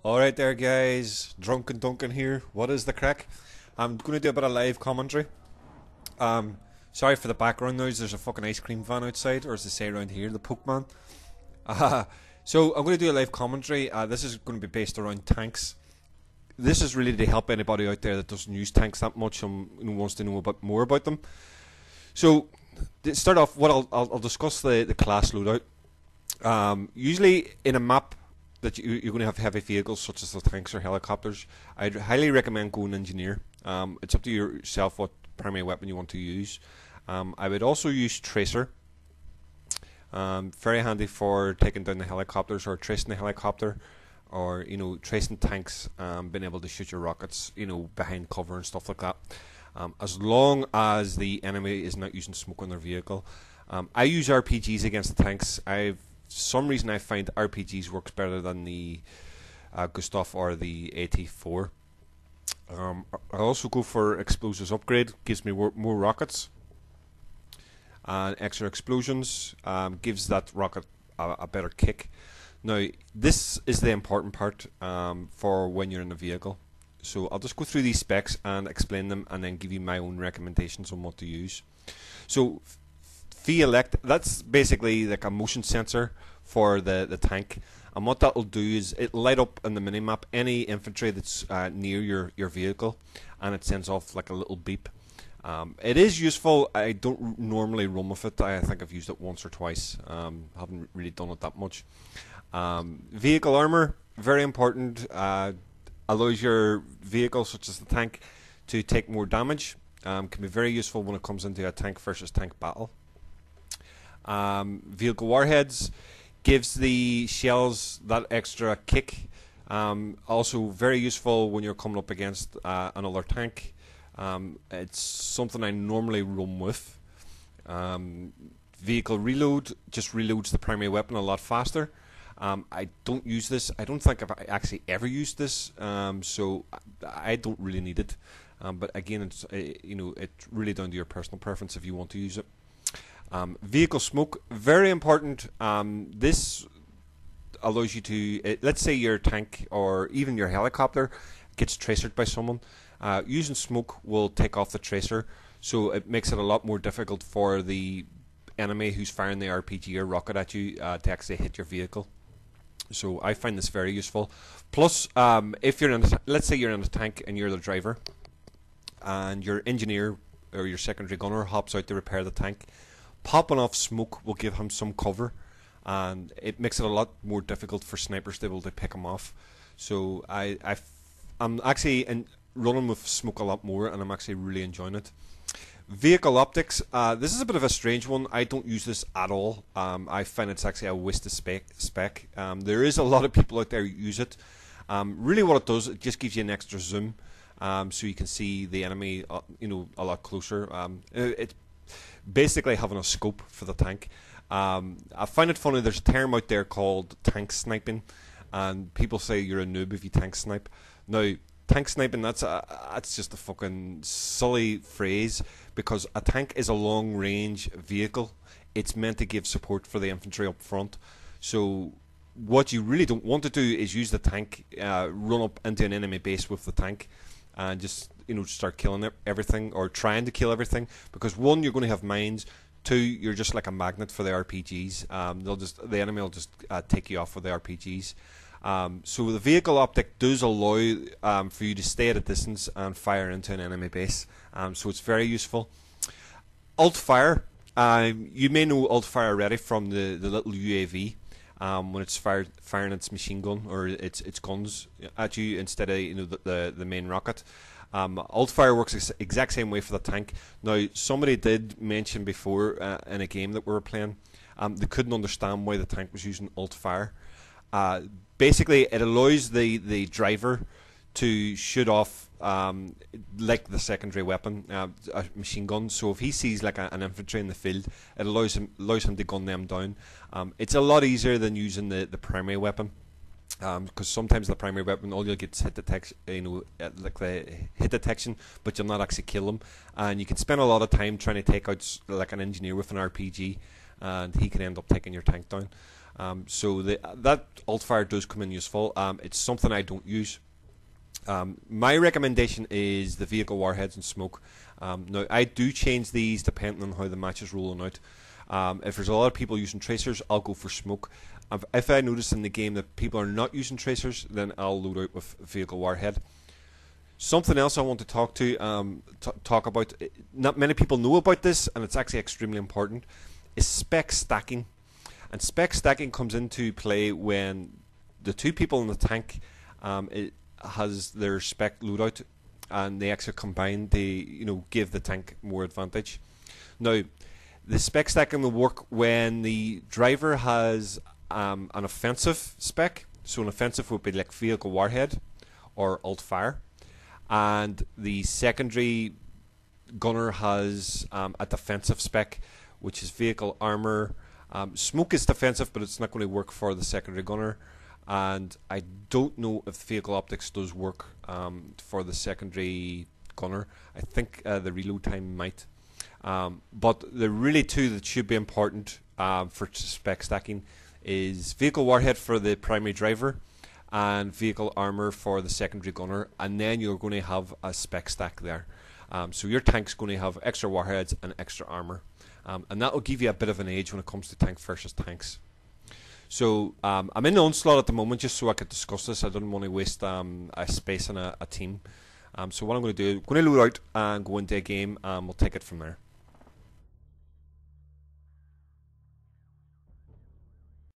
Alright there guys, Drunken Duncan here. What is the crack? I'm going to do a bit of live commentary. Sorry for the background noise, there's a fucking ice cream van outside, or as they say around here, the Pokemon. So I'm going to do a live commentary. This is going to be based around tanks. This is really to help anybody out there that doesn't use tanks that much and wants to know a bit more about them. So, to start off, what I'll discuss the class loadout. Usually in a map that you're going to have heavy vehicles such as the tanks or helicopters, I'd highly recommend going engineer. It's up to yourself what primary weapon you want to use. I would also use tracer. Very handy for taking down the helicopters or tracing the helicopter, or tracing tanks, being able to shoot your rockets behind cover and stuff like that. As long as the enemy is not using smoke on their vehicle. I use RPGs against the tanks. Some reason I find RPGs works better than the Gustav or the AT4. I also go for explosives upgrade, gives me more rockets. And extra explosions gives that rocket a better kick. Now, this is the important part for when you're in a vehicle. So I'll just go through these specs and explain them, and then give you my own recommendations on what to use. So, elect, that's basically like a motion sensor for the tank, and what that will do is it light up in the minimap any infantry that's near your vehicle, and it sends off like a little beep. It is useful. I don't normally run with it. I think I've used it once or twice. Haven't really done it that much. Vehicle armor, very important. Allows your vehicle, such as the tank, to take more damage. Can be very useful when it comes into a tank versus tank battle. Vehicle warheads gives the shells that extra kick. Also very useful when you're coming up against another tank. It's something I normally run with. Vehicle reload just reloads the primary weapon a lot faster. I don't use this. I don't think I've actually ever used this, so I don't really need it. But again, it's it's really down to your personal preference if you want to use it. Vehicle smoke, very important. This allows you to, let's say your tank or even your helicopter gets tracered by someone. Using smoke will take off the tracer, so it makes it a lot more difficult for the enemy who's firing the RPG or rocket at you to actually hit your vehicle. So I find this very useful. Plus, if you're in, let's say you're in a tank and you're the driver, and your engineer or your secondary gunner hops out to repair the tank, popping off smoke will give him some cover, and it makes it a lot more difficult for snipers to be able to pick him off. So I'm actually running with smoke a lot more, and I'm actually really enjoying it. Vehicle optics, this is a bit of a strange one. I don't use this at all. I find it's actually a waste of spec. There is a lot of people out there who use it. Really what it does, it just gives you an extra zoom, so you can see the enemy a lot closer. It's basically having a scope for the tank. I find it funny, there's a term out there called tank sniping, and people say you're a noob if you tank snipe. Now, tank sniping, that's just a fucking silly phrase, because a tank is a long range vehicle. It's meant to give support for the infantry up front. So what you really don't want to do is use the tank, run up into an enemy base with the tank, and just start killing everything, or trying to kill everything, because one, you're going to have mines. Two, you're just like a magnet for the RPGs. The enemy will just take you off with the RPGs. So the vehicle optic does allow for you to stay at a distance and fire into an enemy base. So it's very useful. Alt fire. You may know alt fire already from the little UAV when it's firing its machine gun or its guns at you instead of the main rocket. Alt fire works exact same way for the tank. Now, somebody did mention before in a game that we were playing, they couldn't understand why the tank was using alt fire. Basically, it allows the driver to shoot off like the secondary weapon, a machine gun. So if he sees like an infantry in the field, it allows him to gun them down. It's a lot easier than using the primary weapon, because sometimes the primary weapon, all you'll get is hit detection, like the hit detection, but you'll not actually kill them. And you can spend a lot of time trying to take out like an engineer with an RPG, and he can end up taking your tank down. So that alt fire does come in useful. It's something I don't use. My recommendation is the vehicle warheads and smoke. Now I do change these depending on how the match is rolling out. If there's a lot of people using tracers, I'll go for smoke. If I notice in the game that people are not using tracers, then I'll load out with vehicle warhead. Something else I want to talk about, not many people know about this, and it's actually extremely important, is spec stacking. And spec stacking comes into play when the two people in the tank it has their spec loadout, and they actually combine, they give the tank more advantage. Now, the spec stacking will work when the driver has an offensive spec. So an offensive would be like vehicle warhead or alt fire, and the secondary gunner has a defensive spec, which is vehicle armor. Smoke is defensive, but it's not going to work for the secondary gunner, and I don't know if vehicle optics does work for the secondary gunner. I think the reload time might. But the really two that should be important for spec stacking is vehicle warhead for the primary driver and vehicle armor for the secondary gunner, and then you're going to have a spec stack there. So your tank's going to have extra warheads and extra armor, and that will give you a bit of an edge when it comes to tank versus tanks. So I'm in the onslaught at the moment just so I could discuss this. I didn't want to waste a space on a team. So what I'm going to do, I'm going to load out and go into a game, and we'll take it from there.